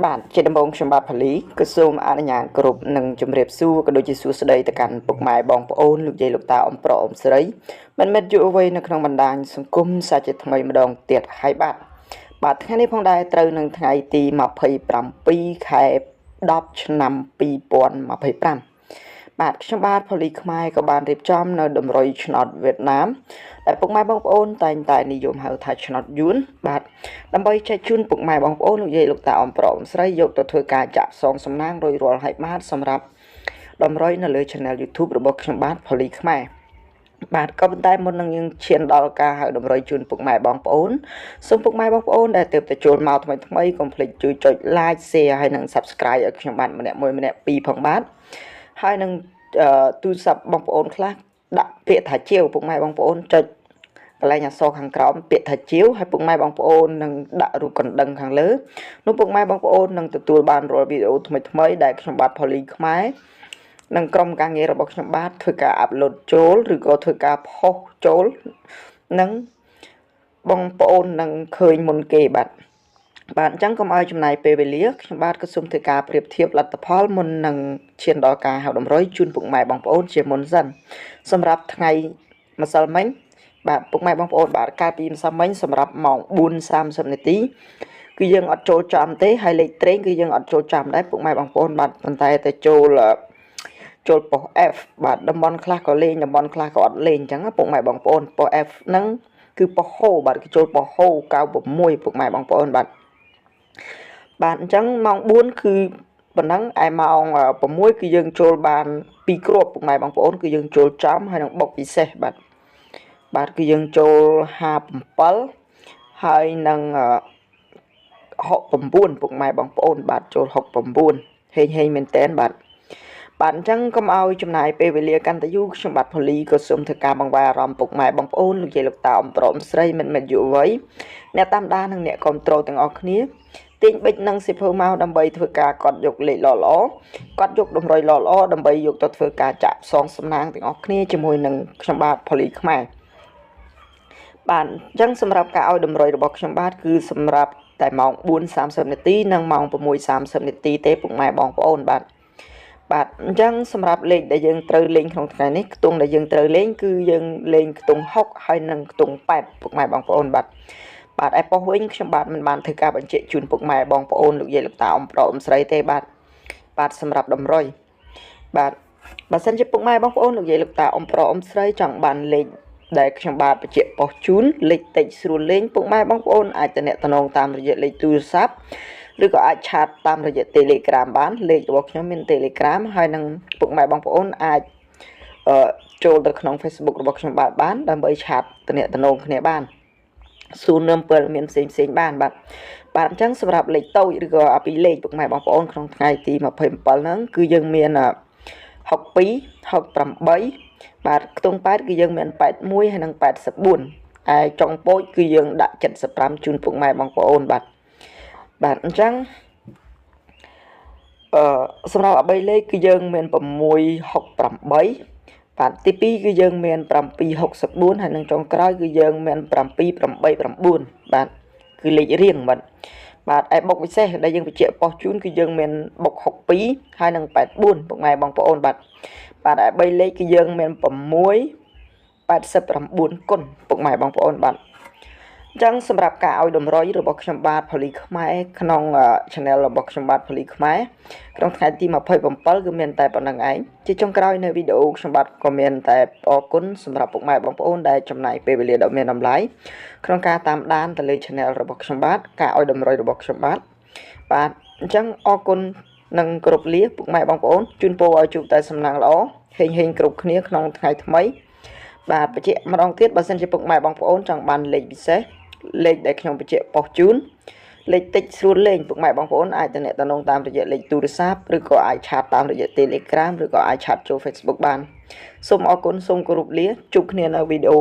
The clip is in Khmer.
បាទជាដំបូងខ្ញុំបាទផលីក៏សូមអនុញ្ញាតគោរពនិងជម្រាបសួរក៏ដូចជាសួស្តីទៅកាន់ពុកម៉ែបងប្អូនលោកយាយលោកតាអ៊ំប្រុសអ៊ំស្រីមិនមែនយុវវ័យនៅក្នុងបណ្ដាញសង្គមសាជាថ្មីម្ដងទៀតហើយបាទថ្ងៃនេះផងដែរត្រូវនឹងថ្ងៃទី27ខែ10ឆ្នាំ2025បាទខ្ញុំបាទផលីខ្មែរក៏បានរៀបចំនៅតម្រុយឆ្នោតវៀតណាមដែលពុកម៉ែបងប្អូនតែងតែនិយមហៅថាឆ្នោតយួនបាទដើម្បីចែកជូនពុកម៉ែបងប្អូនលោកយាយលោកតាអ៊ំប្រុសអ៊ំស្រីយកទៅធ្វើការចាក់ផ្សងសំណាងរួចរាល់ហើយបាទសម្រាប់តម្រុយនៅលើ Channel YouTube របស់ខ្ញុំបាទផលីខ្មែរបាទក៏ប៉ុន្តែមុននឹងយើងឈានដល់ការហៅតម្រុយជូនពុកម៉ែបងប្អូនសូមពុកម៉ែបងប្អូនដែលទើបតែចូលមកថ្មីកុំភ្លេចជួយចុច Like Share ហើយនិង Subscribe ឲ្យខ្ញុំបាទម្នាក់មួយម្នាក់ពីរផងបាទហើយនឹងទូរស័ព្ទបងប្អូនខ្លះដាក់ពាក្យថាជាវពុកម៉ែបងប្អូនចុចកន្លែងអក្សរខាងក្រោមពាក្យថាជាវហើយពុកម៉ែបងប្អូននឹងដាក់រូបកណ្ដឹងខាងលើនោះពុកម៉ែបងប្អូននឹងទទួលបានរាល់វីដេអូថ្មីដែលខ្ញុំបាទផលីខ្មែរនិងក្រុមការងាររបស់ខ្ញុំបាទធ្វើការអាប់ឡូតចូលឬក៏ធ្វើការផុសចូលនិងបងប្អូននឹងឃើញមុនគេបាទអញ្ចឹងកុំឲ្យចំណាយពេលវេលាខ្ញុំបាទក៏សូមធ្វើការប្រៀបធៀបលទ្ធផលមុននឹងឈានដល់ការហៅតម្រុយជូនពុកម៉ែបងប្អូនជាមុនសិនសម្រាប់ថ្ងៃម្សិលមិញបាទពុកម៉ែបងប្អូនបាទកាលពីម្សិលមិញសម្រាប់ម៉ោង 4:30 នាទីគឺយើងអត់ចូលចំទេហើយលេខត្រេងគឺយើងអត់ចូលចំដែរពុកម៉ែបងប្អូនបាទប៉ុន្តែតែចូលប៉ុស F បាទតំបន់ខ្លះក៏លេងតំបន់ខ្លះក៏អត់លេងអញ្ចឹងពុកម៉ែបងប្អូនប៉ុស F ហ្នឹងគឺប៉ុសហូបាទគឺចូលប៉ុសហូ96ពុកម៉ែបងប្អូនបាទអញ្ចឹងម៉ោង 4 គឺប៉ុណ្ណឹងឯម៉ោង 6 គឺយើងចូលបាន2គ្រាប់ពុកម៉ែបងប្អូនគឺយើងចូលចំហើយនឹងបុកពិសេសបាទគឺយើងចូល57ហើយនឹង69ពុកម៉ែបងប្អូនបាទចូល69ហេងមែនតែនបាទអញ្ចឹងកុំឲ្យចំណាយពេលវេលាកាន់តែយូរខ្ញុំបាទផលីក៏សូមធ្វើការបង្វែរអារម្មណ៍ពុកម៉ែបងប្អូនលោកយាយលោកតាអ៊ំប្រុសអ៊ំស្រីមិនមែនយុវវ័យអ្នកតាមដាននិងអ្នកគ្រប់គ្រងទាំងអស់គ្នាទាញបិចនឹងសិភៅមកដើម្បីធ្វើការកត់យកលេខល្អកត់យកតម្រុយល្អដើម្បីយកទៅធ្វើការចាក់ផ្សងសំណាងទាំងអស់គ្នាជាមួយនឹងខ្ញុំបាទផលីខ្មែរបាទអញ្ចឹងសម្រាប់ការឲ្យតម្រុយរបស់ខ្ញុំបាទគឺសម្រាប់តែម៉ោង 4:30 នាទីនិងម៉ោង 6:30 នាទីទេពុកម៉ែបងប្អូនបាទអញ្ចឹងសម្រាប់លេខដែលយើងត្រូវលេងក្នុងថ្ងៃនេះខ្ទង់ដែលយើងត្រូវលេងគឺយើងលេងខ្ទង់6ហើយនិងខ្ទង់8ពុកម៉ែបងប្អូនបាទឯប៉ុសវិញខ្ញុំបាទមិនបានធ្វើការបញ្ជាក់ជូនពុកម៉ែបងប្អូនលោកយាយលោកតាអ៊ំប្រុសអ៊ំស្រីទេបាទសម្រាប់តម្រុយបើសិនជាពុកម៉ែបងប្អូនលោកយាយលោកតាអ៊ំប្រុសអ៊ំស្រីចង់បានលេខដែលខ្ញុំបាទបញ្ជាក់ប៉ុសជូនលេខតិចស្រួលលេងពុកម៉ែបងប្អូនអាចទំនាក់ទំនងតាមរយៈលេខទូរស័ព្ទឬក៏អាចឆាតតាមរយៈ Telegram បានលេខរបស់ខ្ញុំមាន Telegram ហើយនឹងពុកម៉ែបងប្អូនអាចចូលទៅក្នុង Facebook របស់ខ្ញុំបានដើម្បីឆាតទំនាក់ទំនងគ្នាបានសួរនាំព័ត៌មានផ្សេងបានបាទអញ្ចឹងសម្រាប់លេខតូចឬក៏អាពីលេខពុកម៉ែបងប្អូនក្នុងថ្ងៃទី27ហ្នឹងគឺយើងមាន62 68បាទខ្ទង់8គឺយើងមាន81ហើយនិង84ឯចុងពោចគឺយើងដាក់75ជូនពុកម៉ែបងប្អូនបាទអញ្ចឹងសម្រាប់3លេខគឺយើងមាន668បាទទី2គឺយើងមាន764ហើយនឹងចុងក្រោយគឺយើងមាន789បាទគឺលេខរៀងបាទឯបុកពិសេសដែលយើងបញ្ជាក់ប៉ុសជូនគឺយើងមានបុក62ហើយនឹង84ពុកម៉ែបងប្អូនបាទឯ3លេខគឺយើងមាន689គុណពុកម៉ែបងប្អូនបាទអញ្ចឹងសម្រាប់ការឲ្យតម្រុយរបស់ខ្ញុំបាទផលីខ្មែរក្នុង Channel របស់ខ្ញុំបាទផលីខ្មែរក្នុងថ្ងៃទី27គឺមានតែប៉ុណ្្នឹងឯងជាចុងក្រោយនៅវីដេអូខ្ញុំបាទក៏មានតែអរគុណសម្រាប់ពុកម៉ែបងប្អូនដែលចំណាយពេលវេលាដ៏មានតម្លៃក្នុងការតាមដានទៅលើ Channel របស់ខ្ញុំបាទការឲ្យតម្រុយរបស់ខ្ញុំបាទអញ្ចឹងអរគុណនិងគោរពលាពុកម៉ែបងប្អូនជូនពរឲ្យជួបតែសំណាងល្អហេងគ្រប់គ្នាក្នុងថ្ងៃថ្មីបាទបញ្ជាក់ម្ដងទៀតបើសិនជាពុកម៉ែបងប្អូនចង់បានលេខពិសេសលេខដែលខ្ញុំបញ្ជាក់ប៉ុសជូនលេខតិចស្រួលលេងពុកម៉ែបងប្អូនអាចទំនាក់ទំនងតាមរយៈលេខទូរស័ព្ទឬក៏អាចឆាតតាមរយៈ Telegram ឬក៏អាចឆាតចូល Facebook បានសូមអរគុណសូមគោរពលាជួបគ្នានៅវីដេអូ